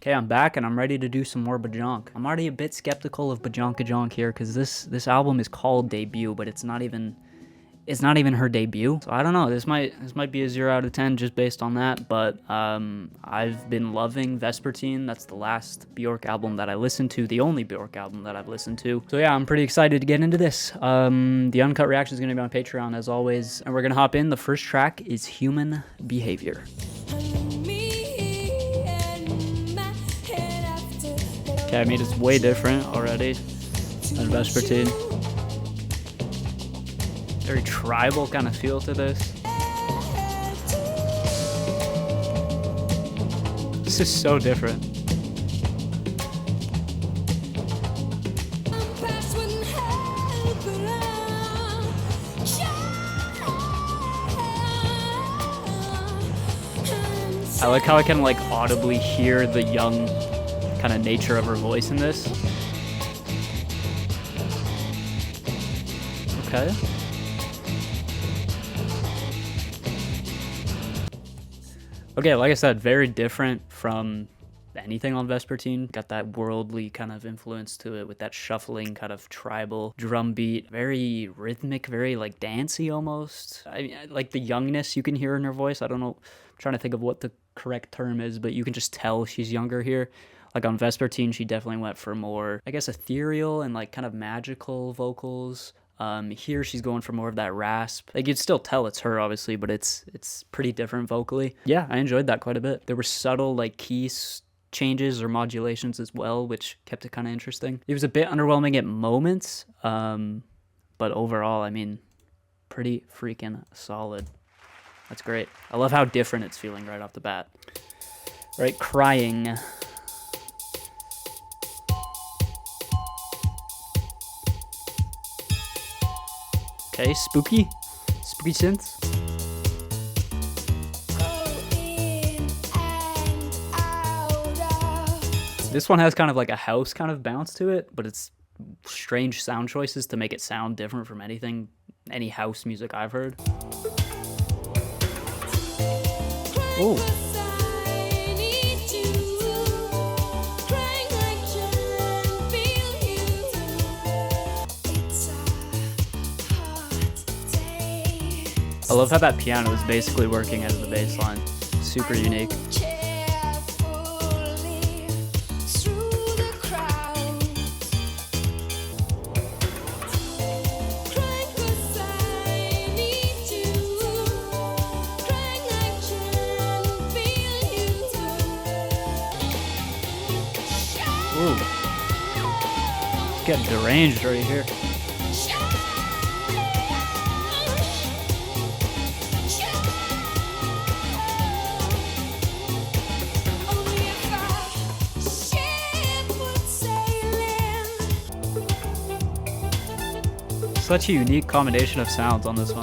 Okay, I'm back and I'm ready to do some more Bjork. I'm already a bit skeptical of Bjork here because this album is called Debut, but it's not even her debut. So I don't know. This might be a 0 out of 10 just based on that. But I've been loving Vespertine. That's the last Bjork album that I listened to, the only Bjork album that I've listened to. So yeah, I'm pretty excited to get into this. The uncut reaction is gonna be on Patreon as always, and we're gonna hop in. The first track is Human Behavior. Okay, I mean, it's way different already than Vespertine. Very tribal kind of feel to this. This is so different. I like how I can like audibly hear the young kind of nature of her voice in this. Okay. Okay, like I said, very different from anything on Vespertine. Got that worldly kind of influence to it with that shuffling kind of tribal drum beat. Very rhythmic, very like dancey almost. I mean, like the youngness you can hear in her voice. I don't know, I'm trying to think of what the correct term is, but you can just tell she's younger here. Like on Vespertine, she definitely went for more, I guess, ethereal and like kind of magical vocals. Here she's going for more of that rasp. Like you'd still tell it's her, obviously, but it's pretty different vocally. Yeah, I enjoyed that quite a bit. There were subtle like keys changes or modulations as well, which kept it kind of interesting. It was a bit underwhelming at moments, but overall, I mean, pretty freaking solid. That's great. I love how different it's feeling right off the bat. Right, crying. Okay, spooky synths. This one has kind of like a house kind of bounce to it, but it's strange sound choices to make it sound different from any house music I've heard. Ooh. I love how that piano is basically working as the bass line. Super unique. Ooh. It's getting deranged right here. Such a unique combination of sounds on this one.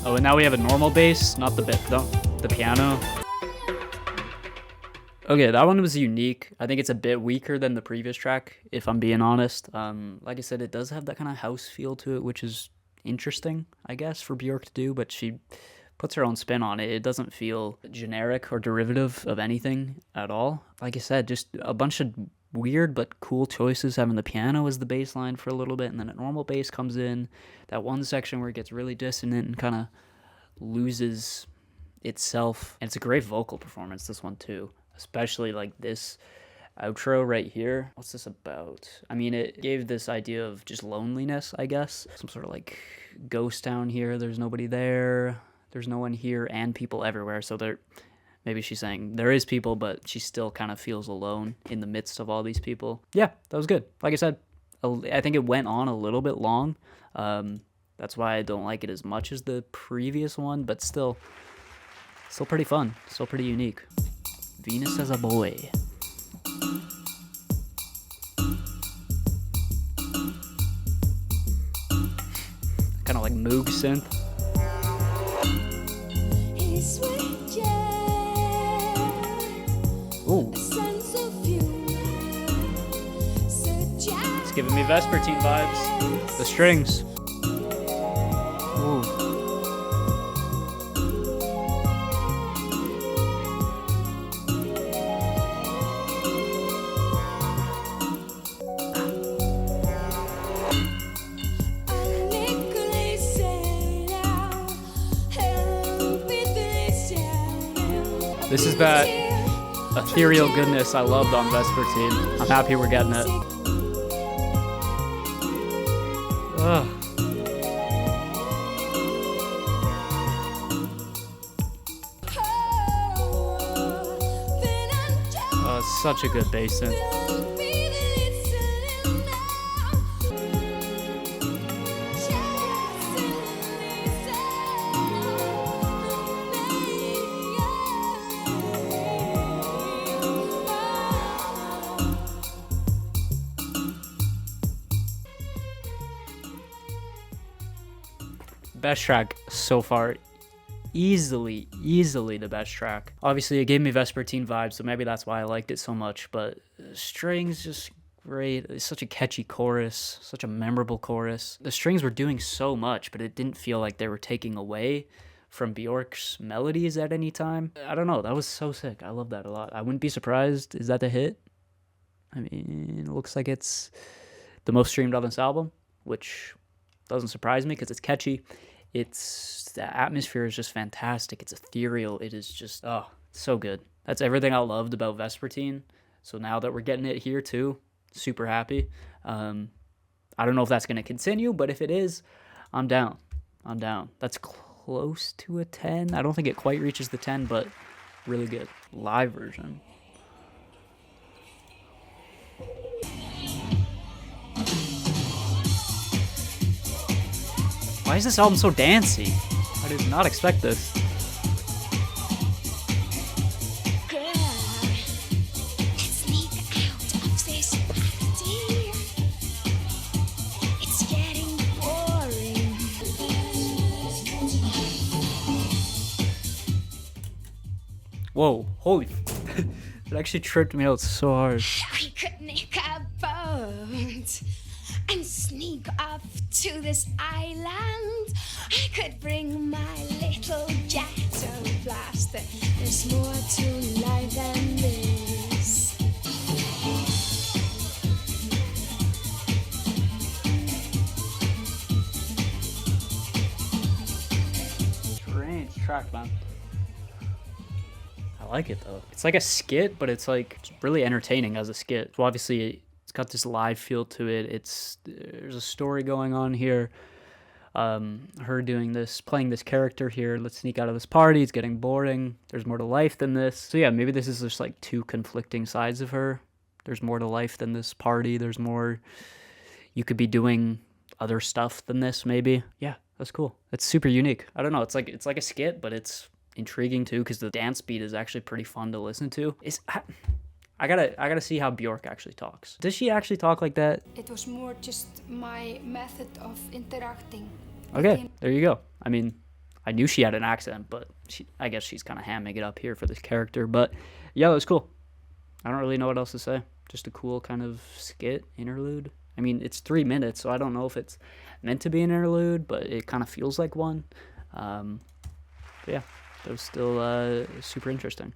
Oh, and now we have a normal bass, not the piano. Okay, that one was unique. I think it's a bit weaker than the previous track, if I'm being honest. Like I said, it does have that kind of house feel to it, which is interesting, I guess, for Bjork to do, but she puts her own spin on it. It doesn't feel generic or derivative of anything at all. Like I said, just a bunch of weird but cool choices, having the piano as the bass line for a little bit, and then a normal bass comes in. That one section where it gets really dissonant and kind of loses itself. And it's a great vocal performance, this one too. Especially like this outro right here. What's this about? I mean, it gave this idea of just loneliness, I guess. Some sort of like ghost town here. There's nobody there. There's no one here and people everywhere. So maybe she's saying there is people, but she still kind of feels alone in the midst of all these people. Yeah, that was good. Like I said, I think it went on a little bit long. That's why I don't like it as much as the previous one, but still pretty fun. Still pretty unique. Venus as a boy. Kind of like Moog synth. Ooh. It's giving me Vespertine vibes. The strings. Ooh. This is that ethereal goodness I loved on Vespertine. I'm happy we're getting it. Ugh. Oh, it's such a good bass in. Best track so far. Easily the best track. Obviously, it gave me Vespertine vibes, so maybe that's why I liked it so much, but strings just great. It's such a catchy chorus, such a memorable chorus. The strings were doing so much, but it didn't feel like they were taking away from Bjork's melodies at any time. I don't know, that was so sick. I love that a lot. I wouldn't be surprised. Is that the hit? I mean, it looks like it's the most streamed on this album, which doesn't surprise me because it's catchy. The atmosphere is just fantastic. It's ethereal. It is just, oh, so good. That's everything I loved about Vespertine. So now that we're getting it here too, super happy. I don't know if that's going to continue, but if it is, I'm down. I'm down. That's close to a 10. I don't think it quite reaches the 10, but really good. Live version. Why is this album so dancey? I did not expect this. Whoa, holy. It actually tripped me out so hard. I could nick a boat and sneak off to this island. I could bring my little jet of blast. There's more to life than this. Strange track, man. I like it though. It's like a skit, but it's like really entertaining as a skit. So obviously it's got this live feel to it. There's a story going on here. Her doing this, playing this character here. Let's sneak out of this party. It's getting boring. There's more to life than this. So yeah, maybe this is just like two conflicting sides of her. There's more to life than this party. There's more. You could be doing other stuff than this, maybe. Yeah, that's cool. It's super unique. I don't know. It's like a skit, but it's intriguing too because the dance beat is actually pretty fun to listen to. I gotta see how Bjork actually talks. Does she actually talk like that? It was more just my method of interacting. Okay, there you go. I mean, I knew she had an accent, but I guess she's kind of hamming it up here for this character. But yeah, it was cool. I don't really know what else to say. Just a cool kind of skit interlude. I mean, it's 3 minutes, so I don't know if it's meant to be an interlude, but it kind of feels like one. But yeah, that was still super interesting.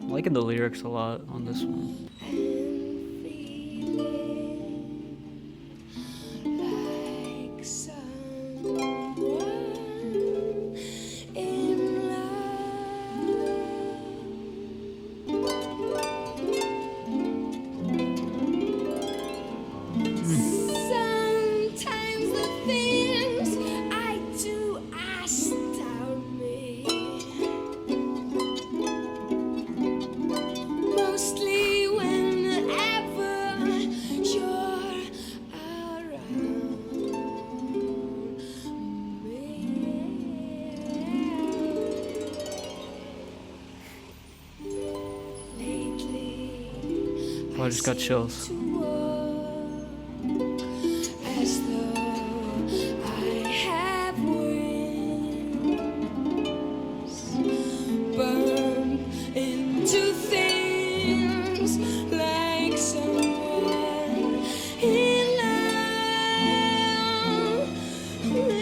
I'm liking the lyrics a lot on this one. Oh, I just got chills.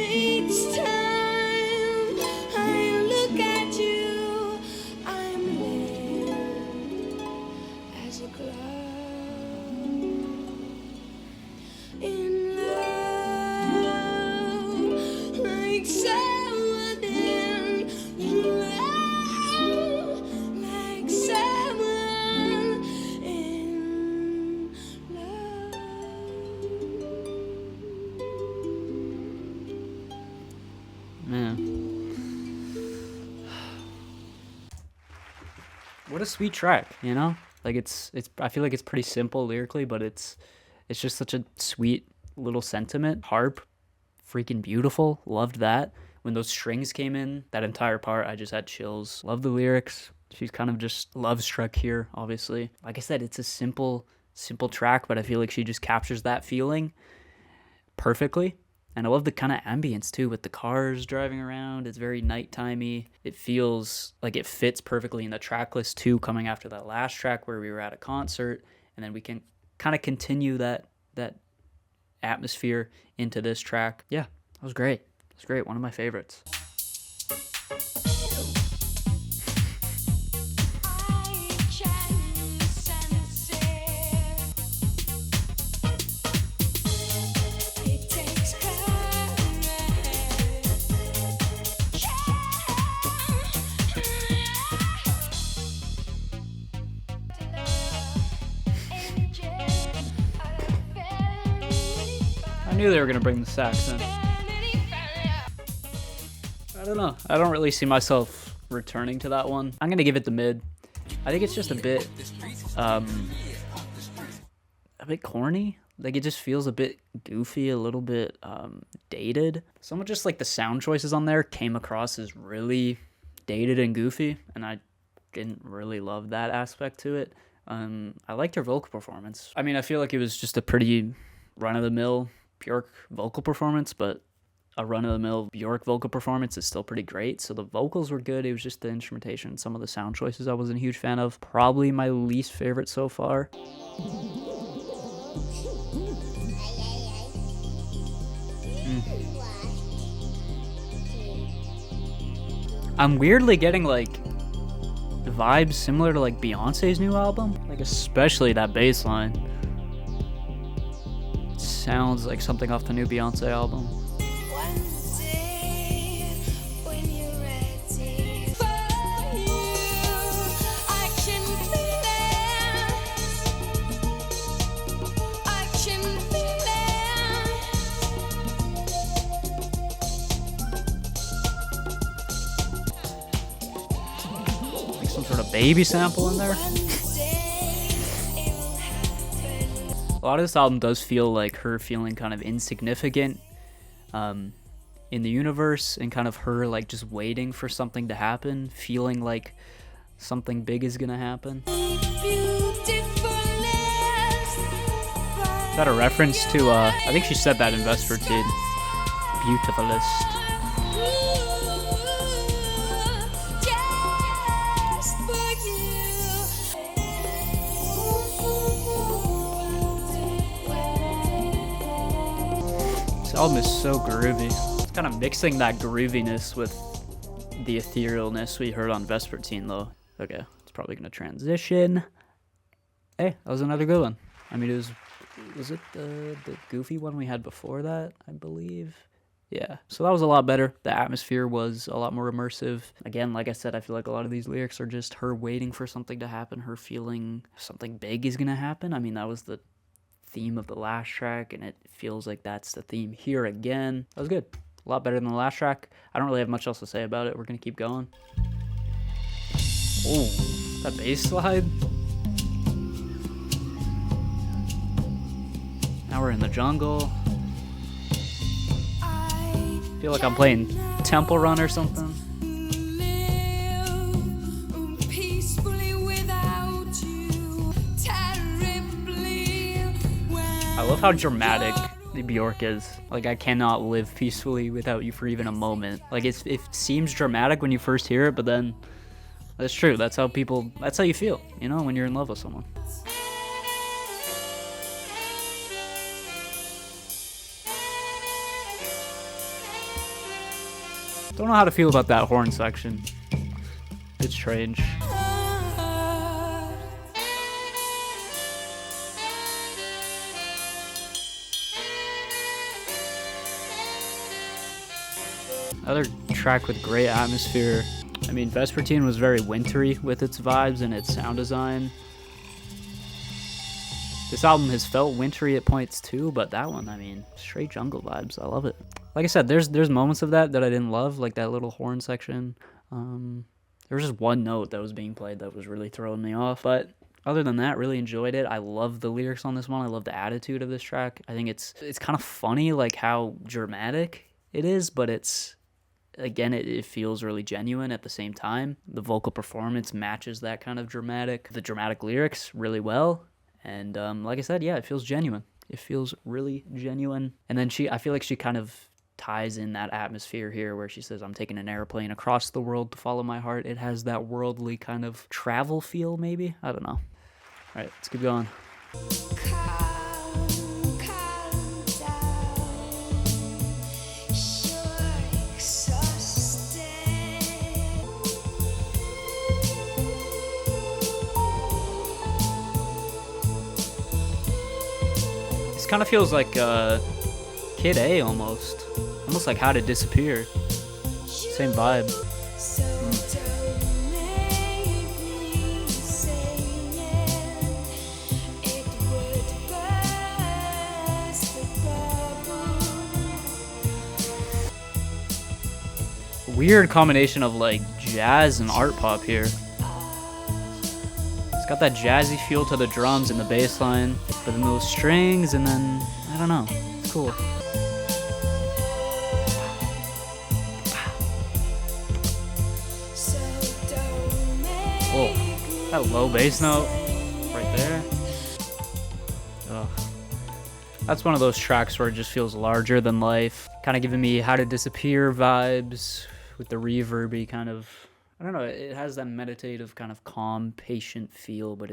Each time what a sweet track, you know? Like it's I feel like it's pretty simple lyrically, but it's just such a sweet little sentiment. Harp, freaking beautiful. Loved that. When those strings came in, that entire part, I just had chills. Love the lyrics. She's kind of just love struck here, obviously. Like I said, it's a simple track, but I feel like she just captures that feeling perfectly. And I love the kind of ambience too, with the cars driving around. It's very nighttimey. It feels like it fits perfectly in the track list too, coming after that last track where we were at a concert, and then we can kind of continue that atmosphere into this track. Yeah, that was great. It was great. One of my favorites. I knew they were going to bring the sax in. I don't know. I don't really see myself returning to that one. I'm going to give it the mid. I think it's just a bit corny. Like, it just feels a bit goofy, a little bit dated. Some of just like the sound choices on there came across as really dated and goofy, and I didn't really love that aspect to it. I liked her vocal performance. I mean, I feel like it was just a pretty run-of-the-mill Bjork vocal performance, but a run-of-the-mill Bjork vocal performance is still pretty great. So the vocals were good. It was just the instrumentation, some of the sound choices I wasn't a huge fan of. Probably my least favorite so far. I'm weirdly getting like vibes similar to like Beyonce's new album, like especially that bass line. It sounds like something off the new Beyonce album. Some sort of baby sample in there. A lot of this album does feel like her feeling kind of insignificant in the universe, and kind of her like just waiting for something to happen, feeling like something big is gonna happen. Is that a reference to I think she said that in Vespertine. Beautifulest. This album is so groovy. It's kind of mixing that grooviness with the etherealness we heard on Vespertine, though. Okay, it's probably gonna transition. Hey, that was another good one. I mean, was it the goofy one we had before that, I believe? Yeah, so that was a lot better. The atmosphere was a lot more immersive. Again, like I said, I feel like a lot of these lyrics are just her waiting for something to happen, her feeling something big is gonna happen. I mean, that was the theme of the last track, and it feels like that's the theme here again. That was good. A lot better than the last track. I don't really have much else to say about it. We're gonna keep going. Oh, that bass slide. Now we're in the jungle. I feel like I'm playing Temple Run or something. I love how dramatic the Bjork is. Like, I cannot live peacefully without you for even a moment. Like, it seems dramatic when you first hear it, but then that's true. That's how you feel, you know, when you're in love with someone. Don't know how to feel about that horn section. It's strange. Another track with great atmosphere. I mean, Vespertine was very wintry with its vibes and its sound design. This album has felt wintry at points too, but that one, I mean, straight jungle vibes. I love it. Like I said, there's moments of that I didn't love, like that little horn section. There was just one note that was being played that was really throwing me off. But other than that, really enjoyed it. I love the lyrics on this one. I love the attitude of this track. I think it's kind of funny, like how dramatic it is, but it's again, it feels really genuine at the same time. The vocal performance matches that kind of the dramatic lyrics really well. And like I said, yeah, it feels genuine. It feels really genuine. And then I feel like she kind of ties in that atmosphere here where she says, I'm taking an airplane across the world to follow my heart. It has that worldly kind of travel feel, maybe? I don't know. All right, let's keep going. Calm, calm down. You're exhausted. This kind of feels like Kid A almost. Almost like How to Disappear. Same vibe. So don't make me say it would burst the bubble. Weird combination of like jazz and art pop here. It's got that jazzy feel to the drums and the bass line, but then those strings, and then I don't know. It's cool. Whoa, that low bass note right there. Ugh. That's one of those tracks where it just feels larger than life. Kind of giving me How to Disappear vibes with the reverby kind of, I don't know, it has that meditative kind of calm, patient feel, but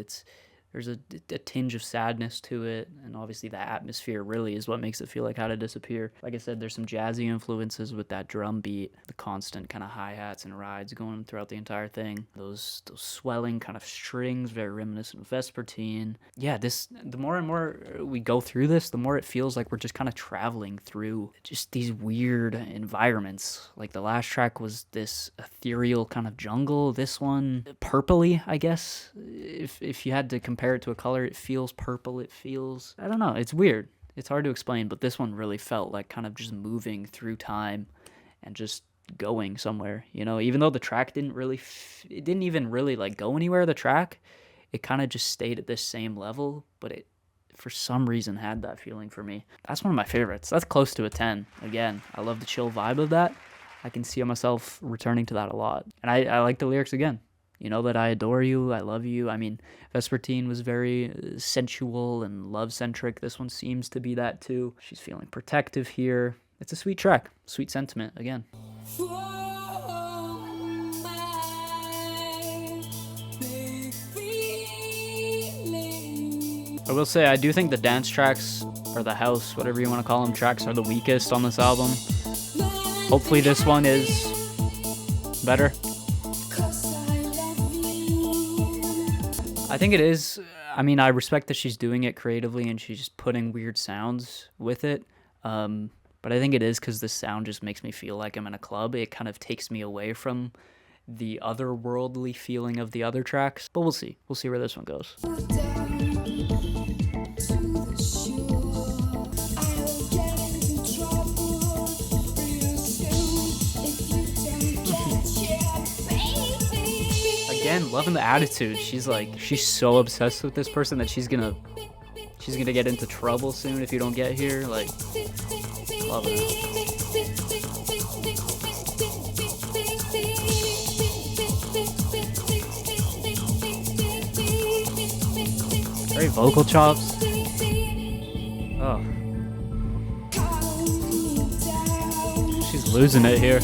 there's a tinge of sadness to it, and obviously the atmosphere really is what makes it feel like How to Disappear. Like I said, there's some jazzy influences with that drum beat, the constant kind of hi-hats and rides going throughout the entire thing. Those swelling kind of strings, very reminiscent of Vespertine. Yeah, the more and more we go through this, the more it feels like we're just kind of traveling through just these weird environments. Like the last track was this ethereal kind of jungle. This one, purpley, I guess. If you had to compare it to a color, it feels purple. It feels, I don't know, it's weird. It's hard to explain, but this one really felt like kind of just moving through time and just going somewhere, you know, even though the track didn't even really like go anywhere, the track, it kind of just stayed at this same level, but it for some reason had that feeling for me. That's one of my favorites. That's close to a 10. Again, I love the chill vibe of that. I can see myself returning to that a lot. And I like the lyrics again. You know that I adore you, I love you. I mean, Vespertine was very sensual and love-centric. This one seems to be that too. She's feeling protective here. It's a sweet track. Sweet sentiment, again. I will say, I do think the dance tracks, or the house, whatever you want to call them, tracks are the weakest on this album. Hopefully this one is better. I think it is. I mean, I respect that she's doing it creatively and she's just putting weird sounds with it. But I think it is because the sound just makes me feel like I'm in a club. It kind of takes me away from the otherworldly feeling of the other tracks. But we'll see. We'll see where this one goes. Again, loving the attitude. She's so obsessed with this person that she's gonna get into trouble soon if you don't get here. Like, love it. Great vocal chops. Oh, she's losing it here.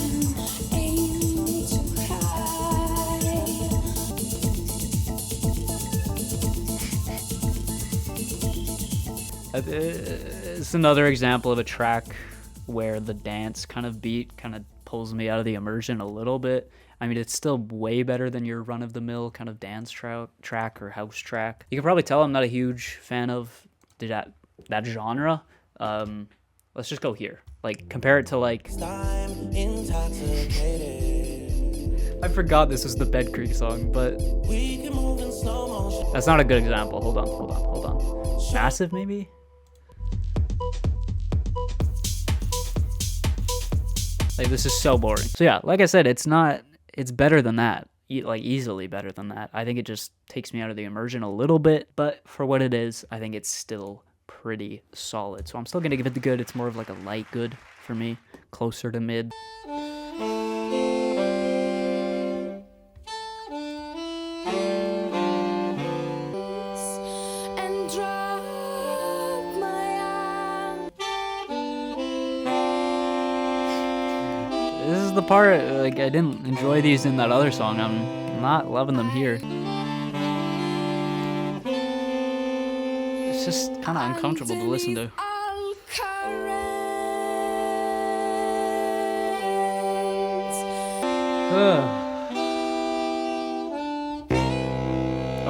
It's another example of a track where the dance kind of beat kind of pulls me out of the immersion a little bit. I mean, it's still way better than your run-of-the-mill kind of dance track or house track. You can probably tell I'm not a huge fan of that genre. Let's just go here. Like, compare it to, like... I forgot this was the Bed Creek song, but... That's not a good example. Hold on. Massive, maybe? Like, this is so boring. So yeah, like I said, it's better than that. like easily better than that. I think it just takes me out of the immersion a little bit, but for what it is, I think it's still pretty solid. So I'm still gonna give it the good. It's more of like a light good for me, closer to mid. And drop my arm. This is the part, like, I didn't enjoy these in that other song. I'm not loving them here. It's just kind of uncomfortable to listen to. All currents.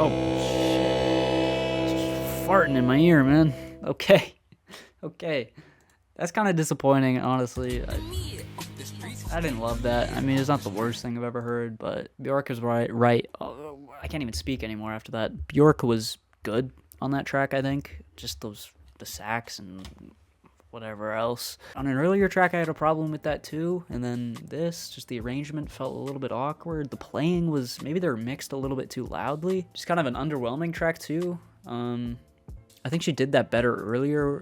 Oh, shit. Just farting in my ear, man. Okay. Okay. That's kind of disappointing, honestly. I didn't love that. I mean, it's not the worst thing I've ever heard, but Bjork is right. Oh, I can't even speak anymore after that. Bjork was good on that track, I think. Just the sax and whatever else. On an earlier track, I had a problem with that too, and then this, just the arrangement felt a little bit awkward. The playing was, maybe they were mixed a little bit too loudly. Just kind of an underwhelming track too. I think she did that better earlier,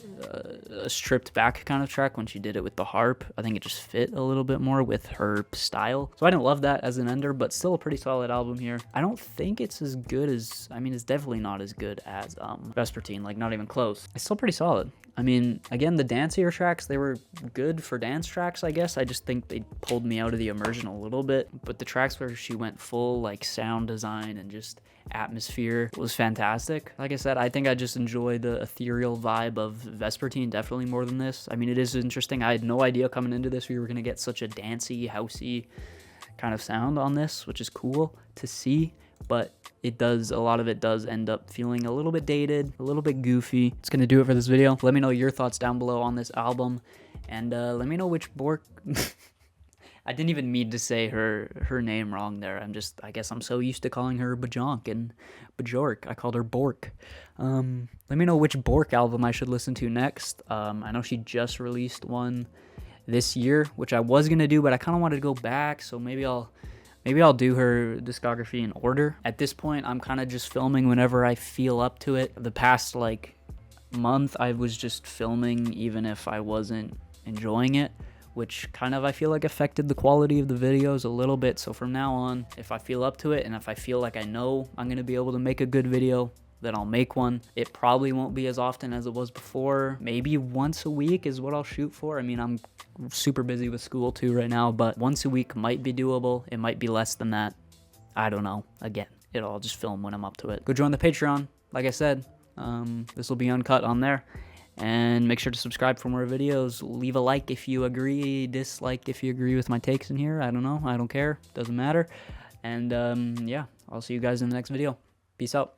a stripped back kind of track when she did it with the harp. I think it just fit a little bit more with her style. So I didn't love that as an ender, but still a pretty solid album here. I don't think it's as good as, I mean, it's definitely not as good as Vespertine, like not even close. It's still pretty solid. I mean, again, the dancier tracks, they were good for dance tracks, I guess. I just think they pulled me out of the immersion a little bit. But the tracks where she went full, like, sound design and just atmosphere was fantastic. Like I said, I think I just enjoy the ethereal vibe of Vespertine definitely more than this. I mean, it is interesting. I had no idea coming into this we were going to get such a dancey, housey kind of sound on this, which is cool to see. But it does, a lot of it does end up feeling a little bit dated, a little bit goofy. It's gonna do it for this video. Let me know your thoughts down below on this album, and let me know which Bjork. I didn't even mean to say her name wrong there. I guess I'm so used to calling her Bjork and Bjork. I called her Bjork. Let me know which Bjork album I should listen to next. I know she just released one this year, which I was gonna do, but I kind of wanted to go back, so maybe I'll do her discography in order. At this point, I'm kind of just filming whenever I feel up to it. The past, like, month, I was just filming even if I wasn't enjoying it, which kind of, I feel like, affected the quality of the videos a little bit. So from now on, if I feel up to it and if I feel like I know I'm going to be able to make a good video, then I'll make one. It probably won't be as often as it was before. Maybe once a week is what I'll shoot for. I mean, I'm super busy with school too right now, but once a week might be doable. It might be less than that. I don't know. Again, I'll just film when I'm up to it. Go join the Patreon. Like I said, this will be uncut on there. And make sure to subscribe for more videos. Leave a like if you agree, dislike if you agree with my takes in here. I don't know. I don't care. Doesn't matter. And yeah, I'll see you guys in the next video. Peace out.